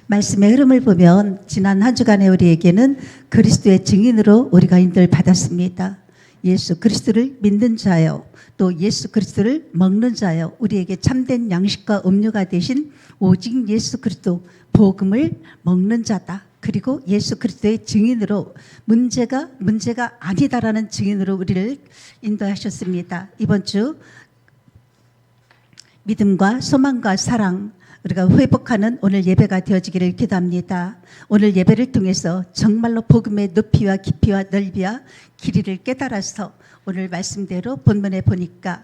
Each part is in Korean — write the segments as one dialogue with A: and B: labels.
A: 말씀의 흐름을 보면 지난 한 주간에 우리에게는 그리스도의 증인으로 우리가 인도를 받았습니다. 예수 그리스도를 믿는 자요, 또 예수 그리스도를 먹는 자요, 우리에게 참된 양식과 음료가 되신 오직 예수 그리스도 복음을 먹는 자다. 그리고 예수 그리스도의 증인으로 문제가 아니다라는 증인으로 우리를 인도하셨습니다. 이번 주 믿음과 소망과 사랑 우리가 회복하는 오늘 예배가 되어지기를 기도합니다. 오늘 예배를 통해서 정말로 복음의 높이와 깊이와 넓이와 길이를 깨달아서 오늘 말씀대로 본문에 보니까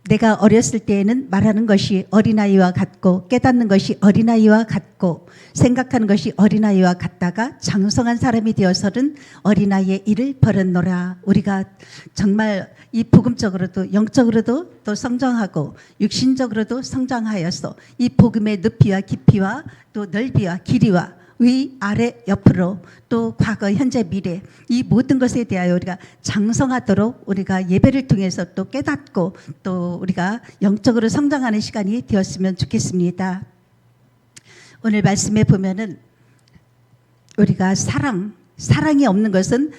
A: 내가 어렸을 때에는 말하는 것이 어린아이와 같고 깨닫는 것이 어린아이와 같고 생각하는 것이 어린아이와 같다가 장성한 사람이 되어서는 어린아이의 일을 버렸노라. 우리가 정말 이 복음적으로도 영적으로도 또 성장하고 육신적으로도 성장하여서 이 복음의 높이와 깊이와 또 넓이와 길이와 위, 아래, 옆으로 또 과거, 현재, 미래 이 모든 것에 대하여 우리가 장성하도록 우리가 예배를 통해서 또 깨닫고 또 우리가 영적으로 성장하는 시간이 되었으면 좋겠습니다. 오늘 말씀에 보면은 우리가 사랑이 없는 것은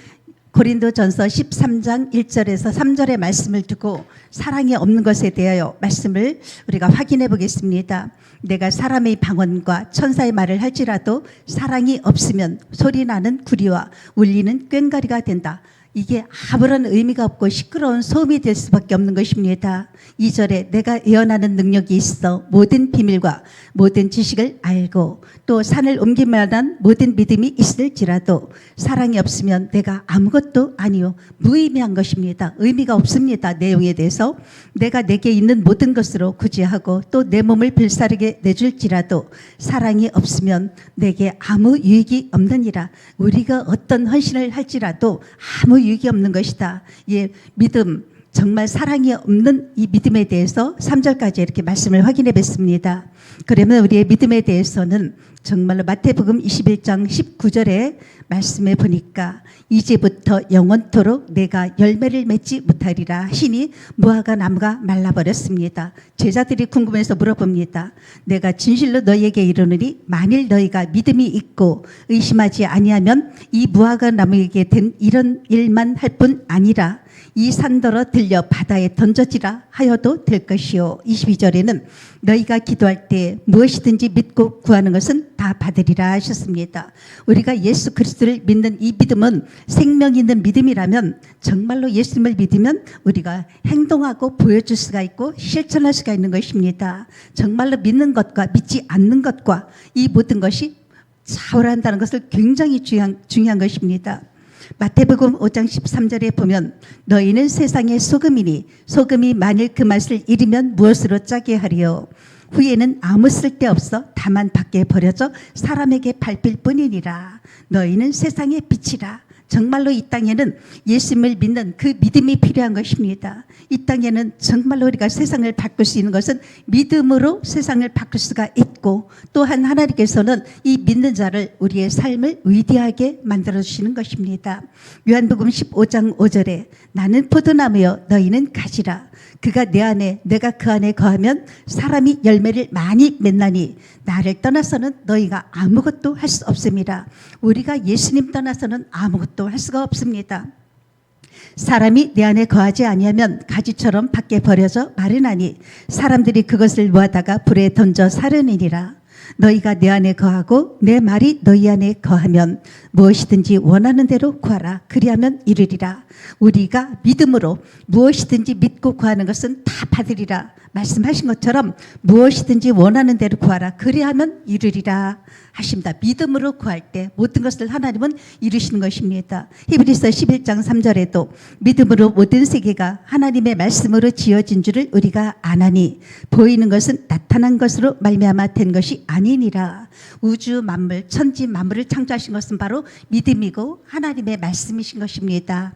A: 고린도전서 13장 1절에서 3절의 말씀을 두고 사랑이 없는 것에 대하여 말씀을 우리가 확인해 보겠습니다. 내가 사람의 방언과 천사의 말을 할지라도 사랑이 없으면 소리나는 구리와 울리는 꽹과리가 된다. 이게 아무런 의미가 없고 시끄러운 소음이 될 수밖에 없는 것입니다. 2절에 내가 예언하는 능력이 있어 모든 비밀과 모든 지식을 알고 또 산을 옮길 만한 모든 믿음이 있을지라도 사랑이 없으면 내가 아무것도 아니요 무의미한 것입니다. 의미가 없습니다. 내용에 대해서 내가 내게 있는 모든 것으로 구제하고 또 내 몸을 불사르게 내줄지라도 사랑이 없으면 내게 아무 유익이 없느니라. 우리가 어떤 헌신을 할지라도 아무 유익이 없는 것이다. 예, 믿음 정말 사랑이 없는 이 믿음에 대해서 3절까지 이렇게 말씀을 확인해 뵀습니다. 그러면 우리의 믿음에 대해서는 정말로 마태복음 21장 19절에 말씀해 보니까 이제부터 영원토록 내가 열매를 맺지 못하리라 하시니 무화과 나무가 말라버렸습니다. 제자들이 궁금해서 물어봅니다. 내가 진실로 너희에게 이르노니 만일 너희가 믿음이 있고 의심하지 아니하면 이 무화과 나무에게 된 이런 일만 할 뿐 아니라 이 산더러 들려 바다에 던져지라 하여도 될 것이요. 22절에는 너희가 기도할 때 무엇이든지 믿고 구하는 것은 다 받으리라 하셨습니다. 우리가 예수 그리스도를 믿는 이 믿음은 생명 있는 믿음이라면 정말로 예수님을 믿으면 우리가 행동하고 보여줄 수가 있고 실천할 수가 있는 것입니다. 정말로 믿는 것과 믿지 않는 것과 이 모든 것이 차별한다는 것을 굉장히 중요한 것입니다. 마태복음 5장 13절에 보면 너희는 세상의 소금이니 소금이 만일 그 맛을 잃으면 무엇으로 짜게 하리요. 후에는 아무 쓸데없어 다만 밖에 버려져 사람에게 밟힐 뿐이니라. 너희는 세상의 빛이라. 정말로 이 땅에는 예수님을 믿는 그 믿음이 필요한 것입니다. 이 땅에는 정말로 우리가 세상을 바꿀 수 있는 것은 믿음으로 세상을 바꿀 수가 있고 또한 하나님께서는 이 믿는 자를 우리의 삶을 위대하게 만들어주시는 것입니다. 요한복음 15장 5절에 나는 포도나무여 너희는 가지라. 그가 내 안에 내가 그 안에 거하면 사람이 열매를 많이 맺나니 나를 떠나서는 너희가 아무것도 할 수 없습니다. 우리가 예수님 떠나서는 아무것도 할 수가 없습니다. 사람이 내 안에 거하지 아니하면 가지처럼 밖에 버려져 마르나니 사람들이 그것을 모아다가 불에 던져 사르느니라. 너희가 내 안에 거하고 내 말이 너희 안에 거하면 무엇이든지 원하는 대로 구하라. 그리하면 이르리라. 우리가 믿음으로 무엇이든지 믿고 구하는 것은 다 받으리라 말씀하신 것처럼 무엇이든지 원하는 대로 구하라. 그리하면 이르리라 하십니다. 믿음으로 구할 때 모든 것을 하나님은 이루시는 것입니다. 히브리서 11장 3절에도 믿음으로 모든 세계가 하나님의 말씀으로 지어진 줄을 우리가 아나니 보이는 것은 나타난 것으로 말미암아 된 것이 아니니라. 우주 만물 천지 만물을 창조하신 것은 바로 믿음이고 하나님의 말씀이신 것입니다.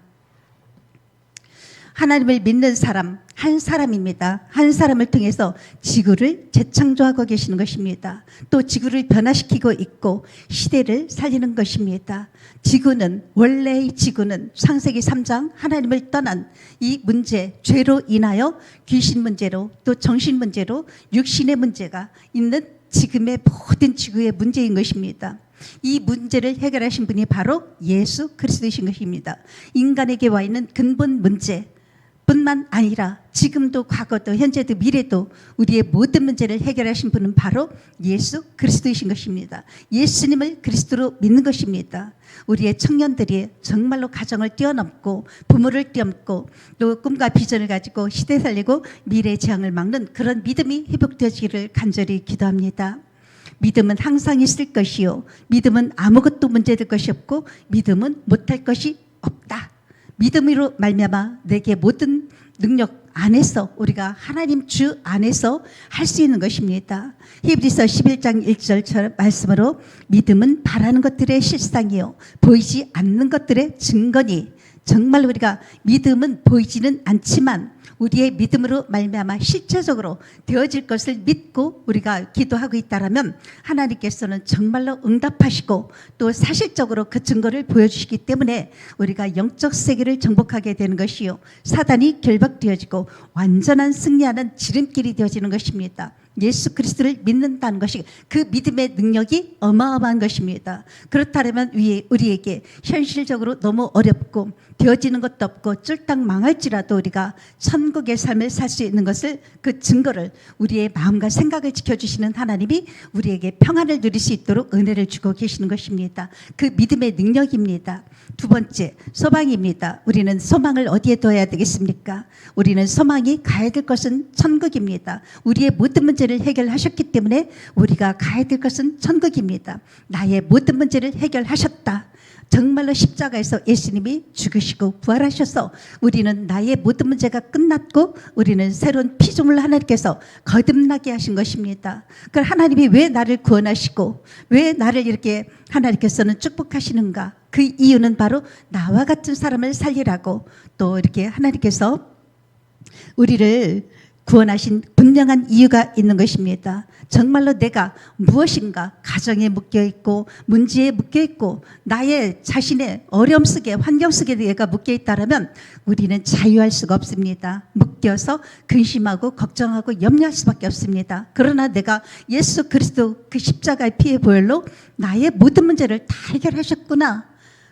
A: 하나님을 믿는 사람 한 사람입니다. 한 사람을 통해서 지구를 재창조하고 계시는 것입니다. 또 지구를 변화시키고 있고 시대를 살리는 것입니다. 지구는 원래의 지구는 창세기 3장 하나님을 떠난 이 문제 죄로 인하여 귀신 문제로 또 정신 문제로 육신의 문제가 있는 지금의 모든 지구의 문제인 것입니다. 이 문제를 해결하신 분이 바로 예수 그리스도이신 것입니다. 인간에게 와 있는 근본 문제 뿐만 아니라 지금도 과거도 현재도 미래도 우리의 모든 문제를 해결하신 분은 바로 예수 그리스도이신 것입니다. 예수님을 그리스도로 믿는 것입니다. 우리의 청년들이 정말로 가정을 뛰어넘고 부모를 뛰어넘고 또 꿈과 비전을 가지고 시대 살리고 미래의 재앙을 막는 그런 믿음이 회복되어지기를 간절히 기도합니다. 믿음은 항상 있을 것이요, 믿음은 아무것도 문제될 것이 없고 믿음은 못할 것이 없다. 믿음으로 말미암아 내게 모든 능력 안에서 우리가 하나님 주 안에서 할 수 있는 것입니다. 히브리서 11장 1절 말씀으로 믿음은 바라는 것들의 실상이요 보이지 않는 것들의 증거니, 정말 우리가 믿음은 보이지는 않지만 우리의 믿음으로 말미암아 실체적으로 되어질 것을 믿고 우리가 기도하고 있다라면 하나님께서는 정말로 응답하시고 또 사실적으로 그 증거를 보여주시기 때문에 우리가 영적 세계를 정복하게 되는 것이요 사단이 결박되어지고 완전한 승리하는 지름길이 되어지는 것입니다. 예수 그리스도를 믿는다는 것이 그 믿음의 능력이 어마어마한 것입니다. 그렇다면 우리에게 현실적으로 너무 어렵고 되어지는 것도 없고 쫄딱 망할지라도 우리가 천국의 삶을 살 수 있는 것을 그 증거를 우리의 마음과 생각을 지켜주시는 하나님이 우리에게 평안을 누릴 수 있도록 은혜를 주고 계시는 것입니다. 그 믿음의 능력입니다. 두 번째, 소망입니다. 우리는 소망을 어디에 둬야 되겠습니까? 우리는 소망이 가야 될 것은 천국입니다. 우리의 모든 문제를 해결하셨기 때문에 우리가 가야 될 것은 천국입니다. 나의 모든 문제를 해결하셨다. 정말로 십자가에서 예수님이 죽으시고 부활하셔서 우리는 나의 모든 문제가 끝났고 우리는 새로운 피조물을 하나님께서 거듭나게 하신 것입니다. 그럼 하나님이 왜 나를 구원하시고 왜 나를 이렇게 하나님께서는 축복하시는가? 그 이유는 바로 나와 같은 사람을 살리라고 또 이렇게 하나님께서 우리를 구원하신 분명한 이유가 있는 것입니다. 정말로 내가 무엇인가 가정에 묶여있고 문제에 묶여있고 나의 자신의 어려움 속에 환경 속에 내가 묶여있다면 우리는 자유할 수가 없습니다. 묶여서 근심하고 걱정하고 염려할 수밖에 없습니다. 그러나 내가 예수 그리스도 그 십자가의 피의 보혈로 나의 모든 문제를 다 해결하셨구나.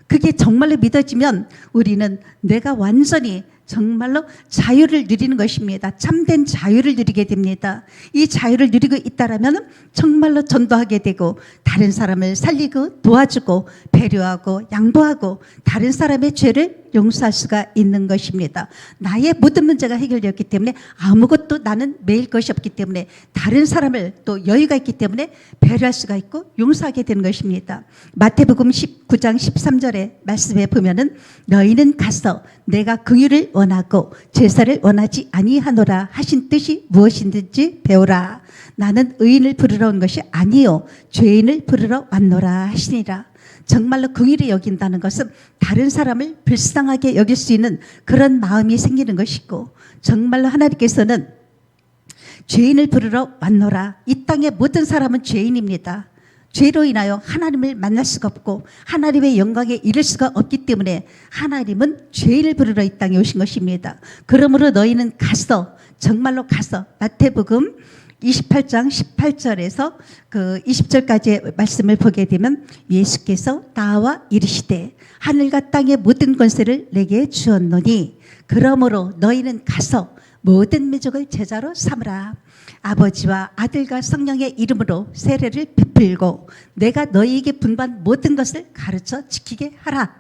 A: 그게 정말로 믿어지면 우리는 내가 완전히 정말로 자유를 누리는 것입니다. 참된 자유를 누리게 됩니다. 이 자유를 누리고 있다라면 정말로 전도하게 되고 다른 사람을 살리고 도와주고 배려하고 양보하고 다른 사람의 죄를 용서할 수가 있는 것입니다. 나의 모든 문제가 해결되었기 때문에 아무것도 나는 매일 것이 없기 때문에 다른 사람을 또 여유가 있기 때문에 배려할 수가 있고 용서하게 되는 것입니다. 마태복음 19장 13절의 말씀에 보면은 너희는 가서 내가 긍휼을 원하고 제사를 원하지 아니하노라 하신 뜻이 무엇인지 배우라. 나는 의인을 부르러 온 것이 아니요 죄인을 부르러 왔노라 하시니라. 정말로 긍휼히 여긴다는 것은 다른 사람을 불쌍하게 여길 수 있는 그런 마음이 생기는 것이고, 정말로 하나님께서는 죄인을 부르러 왔노라. 이 땅의 모든 사람은 죄인입니다. 죄로 인하여 하나님을 만날 수가 없고 하나님의 영광에 이를 수가 없기 때문에 하나님은 죄인을 부르러 이 땅에 오신 것입니다. 그러므로 너희는 가서, 정말로 가서, 마태복음 28장 18절에서 그 20절까지의 말씀을 보게 되면 예수께서 나와 이르시되 하늘과 땅의 모든 권세를 내게 주었노니 그러므로 너희는 가서 모든 민족을 제자로 삼으라. 아버지와 아들과 성령의 이름으로 세례를 베풀고 내가 너희에게 분부한 모든 것을 가르쳐 지키게 하라.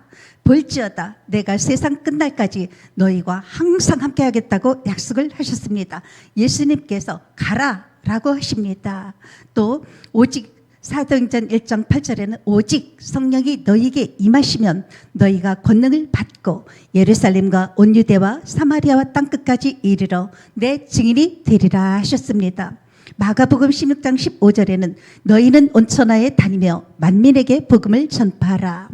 A: 볼지어다 내가 세상 끝날까지 너희와 항상 함께 하겠다고 약속을 하셨습니다. 예수님께서 가라 라고 하십니다. 또 오직 사도행전 1장 8절에는 오직 성령이 너희에게 임하시면 너희가 권능을 받고 예루살렘과 온 유대와 사마리아와 땅끝까지 이르러 내 증인이 되리라 하셨습니다. 마가복음 16장 15절에는 너희는 온 천하에 다니며 만민에게 복음을 전파하라.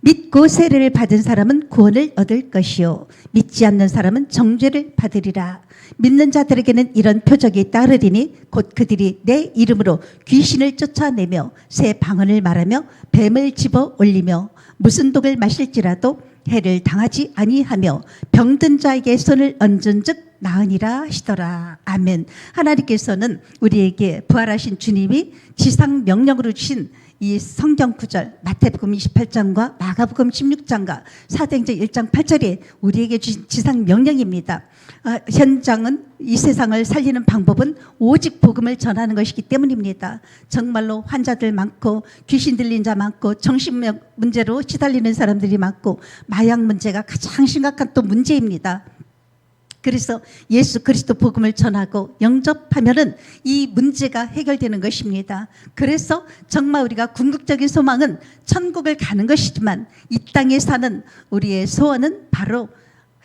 A: 믿고 세례를 받은 사람은 구원을 얻을 것이요 믿지 않는 사람은 정죄를 받으리라. 믿는 자들에게는 이런 표적이 따르리니 곧 그들이 내 이름으로 귀신을 쫓아내며 새 방언을 말하며 뱀을 집어 올리며 무슨 독을 마실지라도 해를 당하지 아니하며 병든 자에게 손을 얹은즉 나으니라 하시더라. 아멘. 하나님께서는 우리에게 부활하신 주님이 지상 명령으로 주신 이 성경 구절 마태복음 28장과 마가복음 16장과 사도행전 1장 8절에 우리에게 주신 지상 명령입니다. 현장은 이 세상을 살리는 방법은 오직 복음을 전하는 것이기 때문입니다. 정말로 환자들 많고 귀신 들린 자 많고 정신 문제로 시달리는 사람들이 많고 마약 문제가 가장 심각한 또 문제입니다. 그래서 예수 그리스도 복음을 전하고 영접하면은 이 문제가 해결되는 것입니다. 그래서 정말 우리가 궁극적인 소망은 천국을 가는 것이지만 이 땅에 사는 우리의 소원은 바로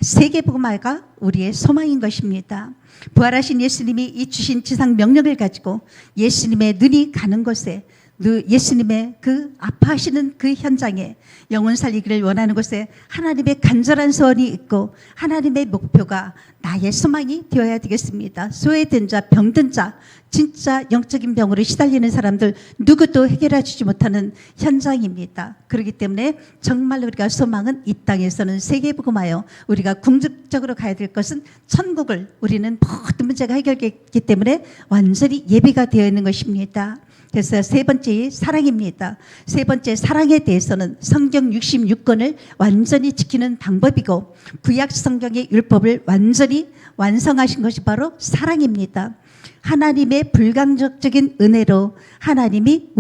A: 세계복음화가 우리의 소망인 것입니다. 부활하신 예수님이 이 주신 지상 명령을 가지고 예수님의 눈이 가는 곳에 예수님의 그 아파하시는 그 현장에 영혼 살리기를 원하는 곳에 하나님의 간절한 소원이 있고 하나님의 목표가 나의 소망이 되어야 되겠습니다. 소외된 자, 병든 자, 진짜 영적인 병으로 시달리는 사람들 누구도 해결해 주지 못하는 현장입니다. 그렇기 때문에 정말 우리가 소망은 이 땅에서는 세계복음화요. 우리가 궁극적으로 가야 될 것은 천국을 우리는 모든 문제가 해결됐기 때문에 완전히 예비가 되어 있는 것입니다. 그래서 세 번째 사랑입니다. 세 번째 사랑에 대해서는 성경 66권을 완전히 지키는 방법이고 구약 성경의 율법을 완전히 완성하신 것이 바로 사랑입니다. 하나님의 불강력적인 은혜로 하나님이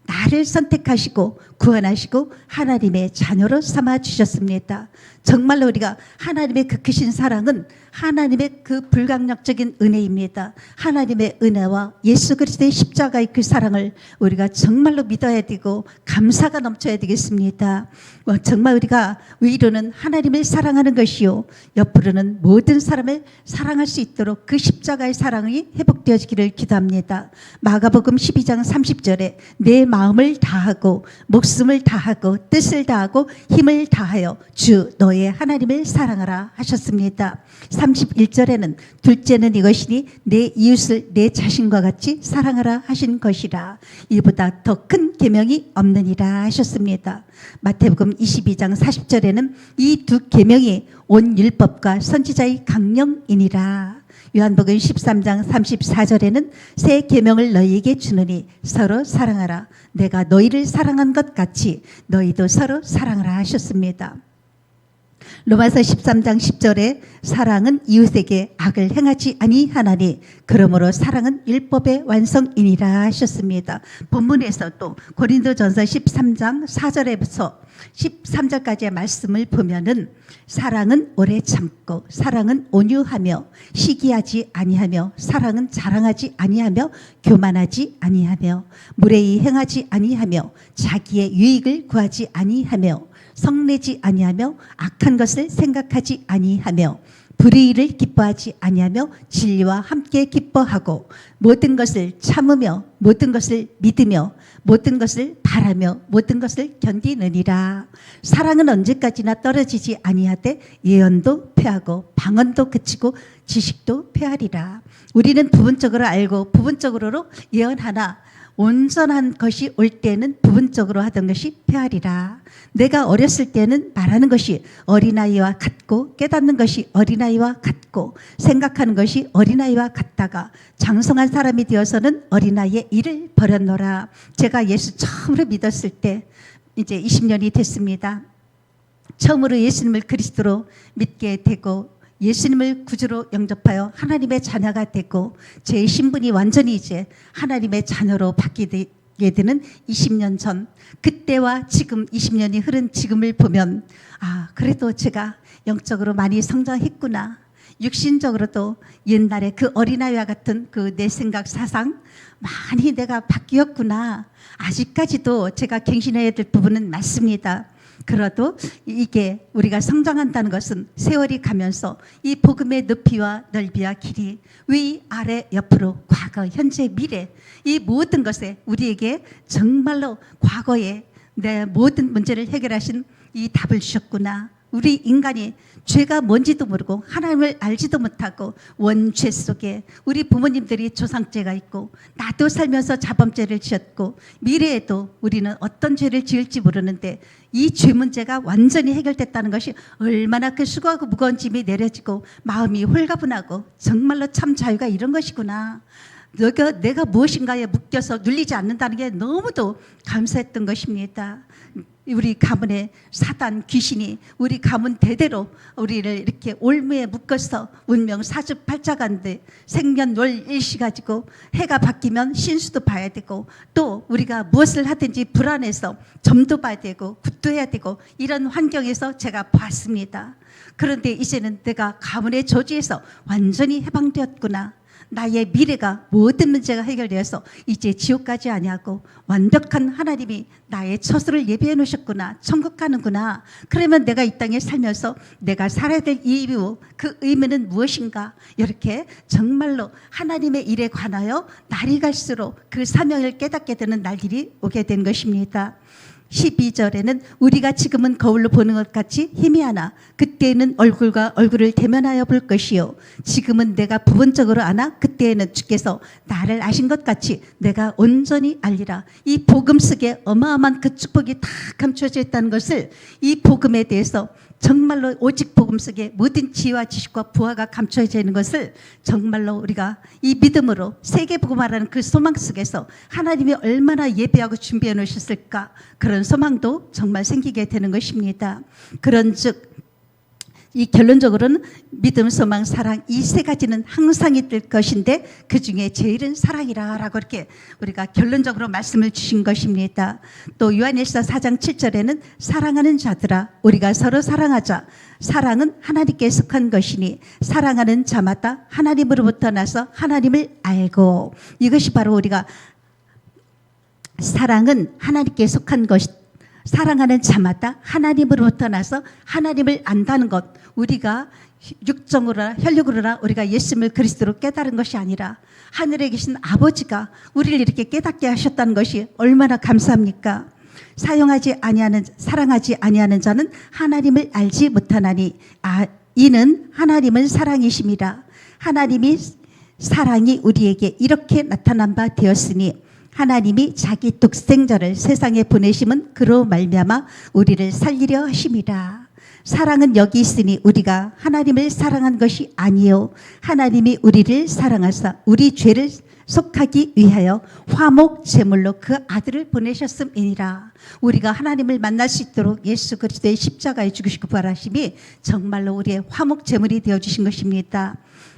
A: 나를 선택하시고 구원하시고 하나님의 자녀로 삼아 주셨습니다. 정말로 우리가 하나님의 그 크신 사랑은 하나님의 그 불강력적인 은혜입니다. 하나님의 은혜와 예수 그리스도의 십자가의 그 사랑을 우리가 정말로 믿어야 되고 감사가 넘쳐야 되겠습니다. 정말 우리가 위로는 하나님을 사랑하는 것이요 옆으로는 모든 사람을 사랑할 수 있도록 그 십자가의 사랑이 회복되어지기를 기도합니다. 마가복음 12장 30절에 내 마음을 다하고 목숨을 다하고 뜻을 다하고 힘을 다하여 주 너의 하나님을 사랑하라 하셨습니다. 31절에는 둘째는 이것이니 내 이웃을 내 자신과 같이 사랑하라 하신 것이라. 이보다 더 큰 계명이 없느니라 하셨습니다. 마태복음 22장 40절에는 이 두 계명이 온 율법과 선지자의 강령이니라. 요한복음 13장 34절에는 새 계명을 너희에게 주노니 서로 사랑하라. 내가 너희를 사랑한 것 같이 너희도 서로 사랑하라 하셨습니다. 로마서 13장 10절에 사랑은 이웃에게 악을 행하지 아니하나니 그러므로 사랑은 율법의 완성이니라 하셨습니다. 본문에서 또 고린도전서 13장 4절에서 13절까지의 말씀을 보면은 사랑은 오래 참고 사랑은 온유하며 시기하지 아니하며 사랑은 자랑하지 아니하며 교만하지 아니하며 무례히 행하지 아니하며 자기의 유익을 구하지 아니하며 성내지 아니하며 악한 것을 생각하지 아니하며 불의를 기뻐하지 아니하며 진리와 함께 기뻐하고 모든 것을 참으며 모든 것을 믿으며 모든 것을 바라며 모든 것을 견디느니라. 사랑은 언제까지나 떨어지지 아니하되 예언도 패하고 방언도 그치고 지식도 패하리라. 우리는 부분적으로 알고 부분적으로 예언하나 온전한 것이 올 때는 부분적으로 하던 것이 패하리라. 내가 어렸을 때는 말하는 것이 어린아이와 같고 깨닫는 것이 어린아이와 같고 생각하는 것이 어린아이와 같다가 장성한 사람이 되어서는 어린아이의 일을 버렸노라. 제가 예수 처음으로 믿었을 때 이제 20년이 됐습니다. 처음으로 예수님을 그리스도로 믿게 되고 예수님을 구주로 영접하여 하나님의 자녀가 되고 제 신분이 완전히 이제 하나님의 자녀로 바뀌게 되는 20년 전, 그때와 지금 20년이 흐른 지금을 보면 그래도 제가 영적으로 많이 성장했구나. 육신적으로도 옛날에 그 어린아이와 같은 그 내 생각 사상 많이 내가 바뀌었구나. 아직까지도 제가 갱신해야 될 부분은 맞습니다. 그래도 이게 우리가 성장한다는 것은 세월이 가면서 이 복음의 높이와 넓이와 길이 위, 아래, 옆으로, 과거, 현재, 미래 이 모든 것에 우리에게 정말로 과거에 내 모든 문제를 해결하신 이 답을 주셨구나. 우리 인간이 죄가 뭔지도 모르고 하나님을 알지도 못하고 원죄 속에 우리 부모님들이 조상죄가 있고 나도 살면서 자범죄를 지었고 미래에도 우리는 어떤 죄를 지을지 모르는데 이 죄 문제가 완전히 해결됐다는 것이 얼마나 그 수고하고 무거운 짐이 내려지고 마음이 홀가분하고 정말로 참 자유가 이런 것이구나. 내가 무엇인가에 묶여서 눌리지 않는다는 게 너무도 감사했던 것입니다. 우리 가문의 사단 귀신이 우리 가문 대대로 우리를 이렇게 올무에 묶어서 운명 사주팔자간데 생년월 일시 가지고 해가 바뀌면 신수도 봐야 되고 또 우리가 무엇을 하든지 불안해서 점도 봐야 되고 굿도 해야 되고 이런 환경에서 제가 봤습니다. 그런데 이제는 내가 가문의 저주에서 완전히 해방되었구나. 나의 미래가 모든 문제가 해결되어서 이제 지옥 가지 아니하고 완벽한 하나님이 나의 처소를 예비해 놓으셨구나. 천국 가는구나. 그러면 내가 이 땅에 살면서 내가 살아야 될 이유, 그 의미는 무엇인가. 이렇게 정말로 하나님의 일에 관하여 날이 갈수록 그 사명을 깨닫게 되는 날들이 오게 된 것입니다. 12절에는 우리가 지금은 거울로 보는 것 같이 희미하나 그때에는 얼굴과 얼굴을 대면하여 볼 것이요 지금은 내가 부분적으로 아나 그때에는 주께서 나를 아신 것 같이 내가 온전히 알리라. 이 복음 속에 어마어마한 그 축복이 다 감춰져 있다는 것을 이 복음에 대해서 정말로 오직 복음 속에 모든 지혜와 지식과 부하가 감춰져 있는 것을 정말로 우리가 이 믿음으로 세계복음화라는 그 소망 속에서 하나님이 얼마나 예배하고 준비해 놓으셨을까 그런 소망도 정말 생기게 되는 것입니다. 그런즉 이 결론적으로는 믿음, 소망, 사랑 이 세 가지는 항상 있을 것인데 그 중에 제일은 사랑이라라고 이렇게 우리가 결론적으로 말씀을 주신 것입니다. 또 요한일서 4장 7절에는 사랑하는 자들아 우리가 서로 사랑하자. 사랑은 하나님께 속한 것이니 사랑하는 자마다 하나님으로부터 나서 하나님을 알고 이것이 바로 우리가 사랑은 하나님께 속한 것이 사랑하는 자마다 하나님으로부터 나서 하나님을 안다는 것 우리가 육정으로나 혈육으로나 우리가 예수님을 그리스도로 깨달은 것이 아니라 하늘에 계신 아버지가 우리를 이렇게 깨닫게 하셨다는 것이 얼마나 감사합니까? 사랑하지 아니하는 자는 하나님을 알지 못하나니 이는 하나님은 사랑이심이라. 하나님이 사랑이 우리에게 이렇게 나타난 바 되었으니 하나님이 자기 독생자를 세상에 보내심은 그로 말미암아 우리를 살리려 하심이라. 사랑은 여기 있으니 우리가 하나님을 사랑한 것이 아니요 하나님이 우리를 사랑하사 우리 죄를 속하기 위하여 화목 제물로 그 아들을 보내셨음이니라. 우리가 하나님을 만날 수 있도록 예수 그리스도의 십자가에 죽으시고 부활하심이 정말로 우리의 화목 제물이 되어주신 것입니다.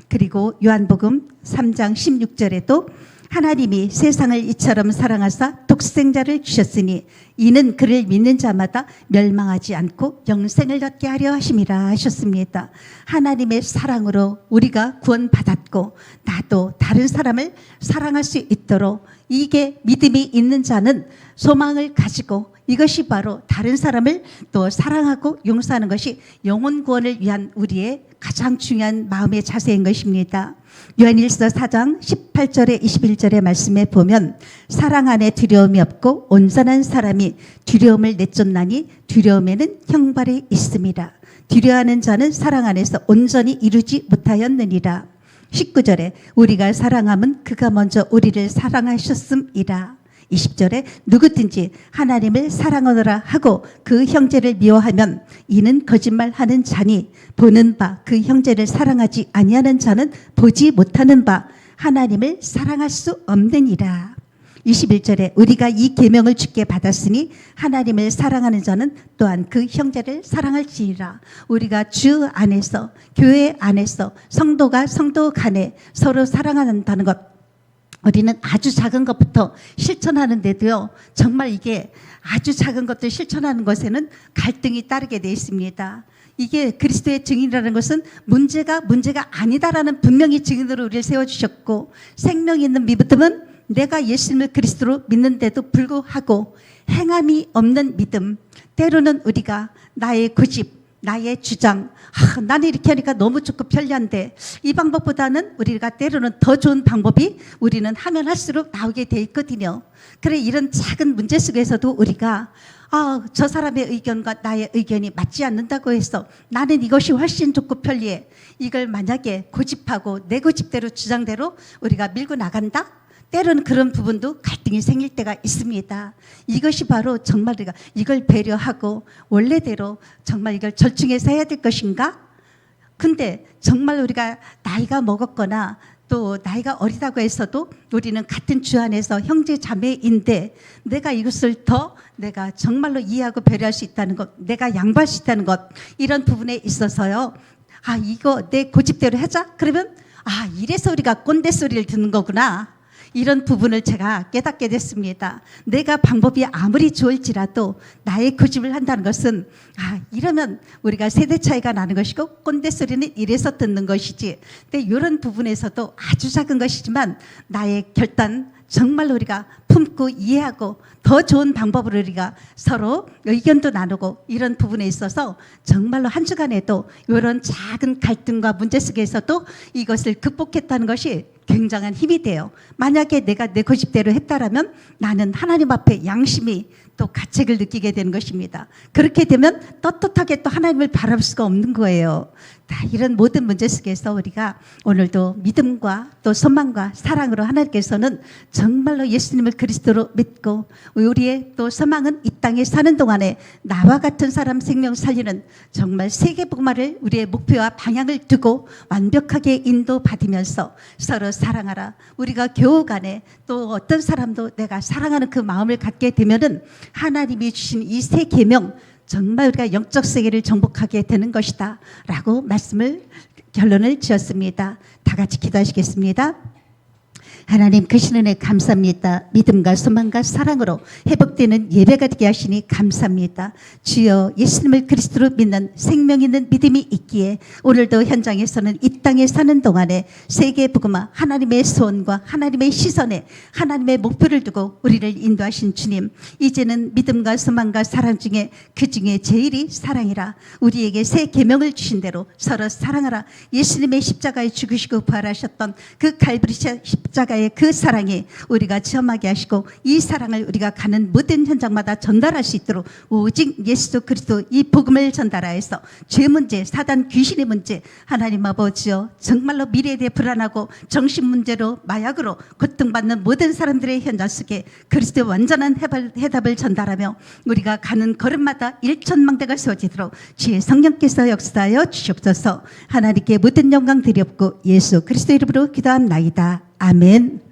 A: 그리고 요한복음 3장 16절에도 하나님이 세상을 이처럼 사랑하사 독생자를 주셨으니 이는 그를 믿는 자마다 멸망하지 않고 영생을 얻게 하려 하심이라 하셨습니다. 하나님의 사랑으로 우리가 구원받았고 나도 다른 사람을 사랑할 수 있도록 이게 믿음이 있는 자는 소망을 가지고 이것이 바로 다른 사람을 또 사랑하고 용서하는 것이 영혼 구원을 위한 우리의 가장 중요한 마음의 자세인 것입니다. 요한일서 4장 18절에 21절의 말씀에 보면 사랑 안에 두려움이 없고 온전한 사람이 두려움을 내쫓나니 두려움에는 형벌이 있습니다. 두려워하는 자는 사랑 안에서 온전히 이루지 못하였느니라. 19절에 우리가 사랑함은 그가 먼저 우리를 사랑하셨음이라. 20절에 누구든지 하나님을 사랑하노라 하고 그 형제를 미워하면 이는 거짓말하는 자니 보는 바 그 형제를 사랑하지 아니하는 자는 보지 못하는 바 하나님을 사랑할 수 없느니라. 21절에 우리가 이 계명을 주께 받았으니 하나님을 사랑하는 자는 또한 그 형제를 사랑할지니라. 우리가 주 안에서 교회 안에서 성도가 성도 간에 서로 사랑한다는 것 우리는 아주 작은 것부터 실천하는데도요 정말 이게 아주 작은 것들 실천하는 것에는 갈등이 따르게 되어 있습니다. 이게 그리스도의 증인이라는 것은 문제가 아니다라는 분명히 증인으로 우리를 세워주셨고 생명 있는 믿음은 내가 예수님을 그리스도로 믿는데도 불구하고 행함이 없는 믿음 때로는 우리가 나의 고집 나의 주장, 나는 이렇게 하니까 너무 좋고 편리한데 이 방법보다는 우리가 때로는 더 좋은 방법이 우리는 하면 할수록 나오게 돼 있거든요. 그래, 이런 작은 문제 속에서도 우리가 저 사람의 의견과 나의 의견이 맞지 않는다고 해서 나는 이것이 훨씬 좋고 편리해, 이걸 만약에 고집하고 내 고집대로 주장대로 우리가 밀고 나간다? 때로는 그런 부분도 갈등이 생길 때가 있습니다. 이것이 바로 정말 우리가 이걸 배려하고 원래대로 정말 이걸 절충해서 해야 될 것인가? 근데 정말 우리가 나이가 먹었거나 또 나이가 어리다고 해서도 우리는 같은 주 안에서 형제 자매인데 내가 이것을 더 내가 정말로 이해하고 배려할 수 있다는 것, 내가 양보할 수 있다는 것, 이런 부분에 있어서요. 이거 내 고집대로 하자? 그러면 이래서 우리가 꼰대 소리를 듣는 거구나. 이런 부분을 제가 깨닫게 됐습니다. 내가 방법이 아무리 좋을지라도 나의 고집을 한다는 것은 이러면 우리가 세대 차이가 나는 것이고 꼰대 소리는 이래서 듣는 것이지. 근데 이런 부분에서도 아주 작은 것이지만 나의 결단 정말 우리가 품고 이해하고 더 좋은 방법으로 우리가 서로 의견도 나누고 이런 부분에 있어서 정말로 한 주간에도 이런 작은 갈등과 문제 속에서도 이것을 극복했다는 것이 굉장한 힘이 돼요. 만약에 내가 내 고집대로 했다라면 나는 하나님 앞에 양심이 또 가책을 느끼게 되는 것입니다. 그렇게 되면 떳떳하게 또 하나님을 바라볼 수가 없는 거예요. 이런 모든 문제 속에서 우리가 오늘도 믿음과 또 소망과 사랑으로 하나님께서는 정말로 예수님을 그리스도로 믿고 우리의 또 소망은 이 땅에 사는 동안에 나와 같은 사람 생명 살리는 정말 세계복음화를 우리의 목표와 방향을 두고 완벽하게 인도받으면서 서로 사랑하라. 우리가 교우 간에 또 어떤 사람도 내가 사랑하는 그 마음을 갖게 되면은 하나님이 주신 이 세 계명 정말 우리가 영적 세계를 정복하게 되는 것이다 라고 결론을 지었습니다. 다 같이 기도하시겠습니다. 하나님 크신 은혜 감사합니다. 믿음과 소망과 사랑으로 회복되는 예배가 되게 하시니 감사합니다. 주여 예수님을 그리스도로 믿는 생명 있는 믿음이 있기에 오늘도 현장에서는 이 땅에 사는 동안에 세계 복음화 하나님의 소원과 하나님의 시선에 하나님의 목표를 두고 우리를 인도하신 주님, 이제는 믿음과 소망과 사랑 중에 그 중에 제일이 사랑이라. 우리에게 새 계명을 주신 대로 서로 사랑하라. 예수님의 십자가에 죽으시고 부활하셨던 그 갈보리 십자가의 그 사랑이 우리가 체험하게 하시고 이 사랑을 우리가 가는 모든 현장마다 전달할 수 있도록 오직 예수 그리스도 이 복음을 전달하여서 죄 문제, 사단 귀신의 문제, 하나님 아버지여 정말로 미래에 대해 불안하고 정신 문제로 마약으로 고통받는 모든 사람들의 현장 속에 그리스도의 완전한 해답을 전달하며 우리가 가는 걸음마다 일천망대가 세워지도록 주의 성령께서 역사하여 주시옵소서. 하나님께 모든 영광 드리옵고 예수 그리스도 이름으로 기도합나이다. 아멘.